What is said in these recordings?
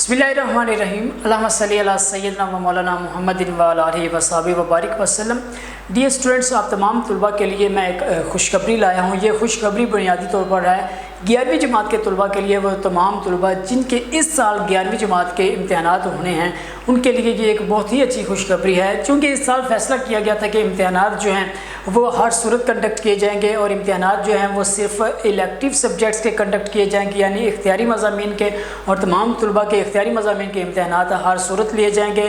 बिस्मिल्लाहिर्रहमानिर्रहीम अल्लाहुम्मा सल्ली अला सय्यिदना व मौलाना मुहम्मदिन व अला आलिहि व सहबिहि व बारिक वसल्लम। डियर स्टूडेंट्स, आप तमाम तलबा के लिए मैं एक खुशखबरी लाया हूँ। ये खुशखबरी बुनियादी तौर पर है 11वीं जमात के तलबा के लिए। वो तमाम तलबा जिनके इस साल 11वीं जमात के इम्तहानात होने हैं उनके लिए ये एक बहुत ही अच्छी खुशखबरी है, क्योंकि इस साल फैसला किया गया था कि इम्तहानात जो हैं वो हर सूरत कंडक्ट किए जाएंगे और इम्तहानात जो हैं वो सिर्फ इलेक्टिव सब्जेक्ट्स के कंडक्ट किए जाएंगे, यानी इख्तियारी मज़ामीन के, और तमाम तलबा के इख्तियारी मज़ामीन के इम्तहानात हर सूरत लिए जाएंगे।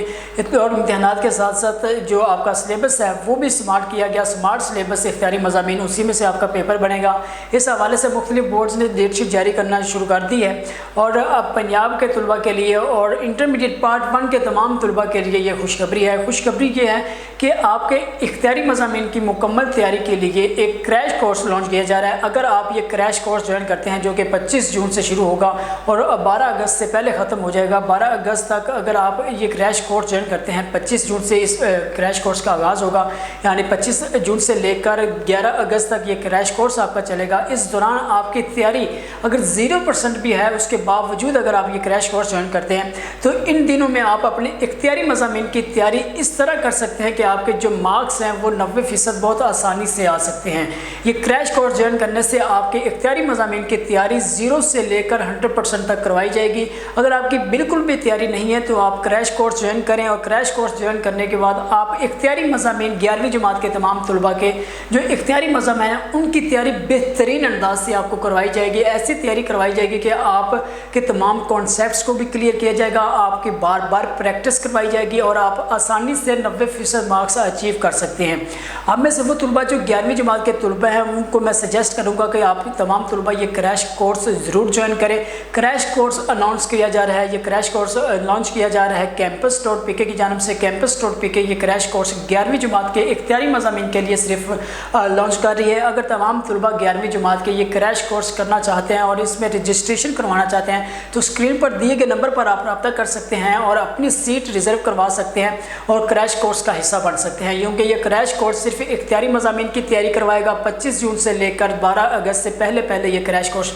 और इम्तहानात के साथ साथ जो आपका सिलेबस है वो भी स्मार्ट किया गया, स्मार्ट सिलेबस इख्तियारी मज़ामीन, उसी में से आपका पेपर बनेगा। इस हवाले से मुख्तलिफ बोर्ड्स ने डेटशीट जारी करना शुरू कर दी है और अब पंजाब के तलबा के लिए और इंटरमीडिएट पार्ट 1 के तमाम तलबा के लिए ये खुशखबरी है। खुशखबरी ये है कि आपके इख्तियारी मज़ामीन की मुकम्मल तैयारी के लिए एक क्रैश कोर्स लॉन्च किया जा रहा है। अगर आप ये क्रैश कोर्स ज्वाइन करते हैं जो कि 25 जून से शुरू होगा और 12 अगस्त से पहले ख़त्म हो जाएगा, 12 अगस्त तक अगर आप ये क्रैश कोर्स ज्वाइन करते हैं, 25 जून से इस क्रैश कोर्स का आगाज़ होगा, यानी 25 जून से लेकर 11 अगस्त तक ये क्रैश कोर्स आपका चलेगा। इस दौरान आपकी तैयारी अगर 0% भी है उसके बावजूद अगर आप ये क्रैश कोर्स ज्वाइन करते हैं तो इन दिनों में आप अपने इख्तियारी मज़ामीन की तैयारी इस तरह कर सकते हैं कि आपके जो मार्क्स हैं वो 90% बहुत आसानी से आ सकते हैं। ये क्रैश कोर्स ज्वाइन करने से आपके इख्तियारी मज़ामीन की तैयारी 0 से लेकर 100% तक करवाई जाएगी। अगर आपकी बिल्कुल भी तैयारी नहीं है तो आप क्रैश कोर्स ज्वाइन करें और क्रैश कोर्स ज्वाइन करने के बाद आप इख्तियारी मज़ामीन 11वीं जमात के तमाम तलबा के जो इख्तियारी मज़ामीन हैं उनकी तैयारी बेहतरीन अंदाज से आपको करवाई जाएगी। ऐसी तैयारी करवाई जाएगी कि आपके तमाम कॉन्सेप्ट्स को भी क्लियर किया जाएगा, आपकी बार बार प्रैक्टिस करवाई जाएगी और आप आसानी से 90% मार्क्स अचीव कर सकते हैं। अब में से वो तलबा जो 11वीं जमात के तलबा हैं उनको मैं सजेस्ट करूँगा कि आप तमाम तलबा ये क्रैश कोर्स ज़रूर ज्वाइन करें। क्रैश कोर्स अनाउंस किया जा रहा है, ये क्रैश कोर्स लॉन्च किया जा रहा है campus.pk की जानब से। campus.pk ये क्रैश कोर्स 11वीं जमात के इख्तियारी मज़ामीन के लिए सिर्फ लॉन्च कर रही है। अगर तमाम तलबा 11वीं जमात के ये क्रैश कोर्स करना चाहते हैं और इसमें रजिस्ट्रेशन करवाना चाहते हैं तो स्क्रीन पर दिए गए नंबर पर आप रब्ता कर सकते हैं और अपनी सीट रिज़र्व करवा सकते हैं और क्रैश कोर्स का हिस्सा बन सकते हैं, क्योंकि ये क्रैश कोर्स सिर्फ इख्तियारी मज़ामीन की तैयारी करवाएगा। 25 जून से लेकर 12 अगस्त से पहले ये क्रैश कोर्स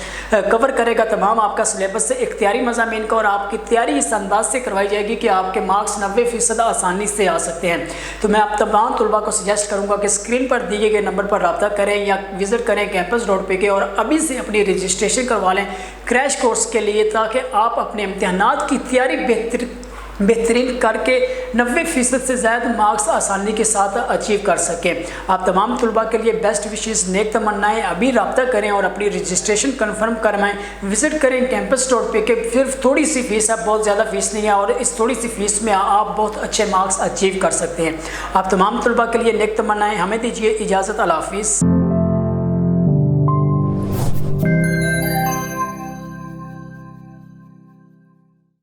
कवर करेगा तमाम आपका सिलेबस से इख्तियारी मज़ामीन का, और आपकी तैयारी इस अंदाज से करवाई जाएगी कि आपके मार्क्स 90% आसानी से आ सकते हैं। तो मैं आप तमाम तलबा को सजेस्ट करूँगा कि स्क्रीन पर दिए गए नंबर पर रब्ता करें या विज़िट करें campus.pk और अभी से अपनी रजिस्ट्रेशन करवा लें क्रैश कोर्स के लिए, ताकि आप अपने इम्तहानात की तैयारी बेहतरीन करके 90% से ज़्यादा मार्क्स आसानी के साथ अचीव कर सकें। आप तमाम तलबा के लिए बेस्ट विशेस, नेक तमन्नाएं। अभी रब्ता करें और अपनी रजिस्ट्रेशन कन्फर्म करवाएं, विज़िट करें campus.pk। सिर्फ थोड़ी सी फ़ीस है, बहुत ज़्यादा फ़ीस नहीं है, और इस थोड़ी सी फ़ीस में आप बहुत अच्छे मार्क्स अचीव कर सकते हैं। आप तमाम तलबा के लिए नेक तमन्नाएं। हमें दीजिए इजाज़त। अल्लाह हाफ़िज़।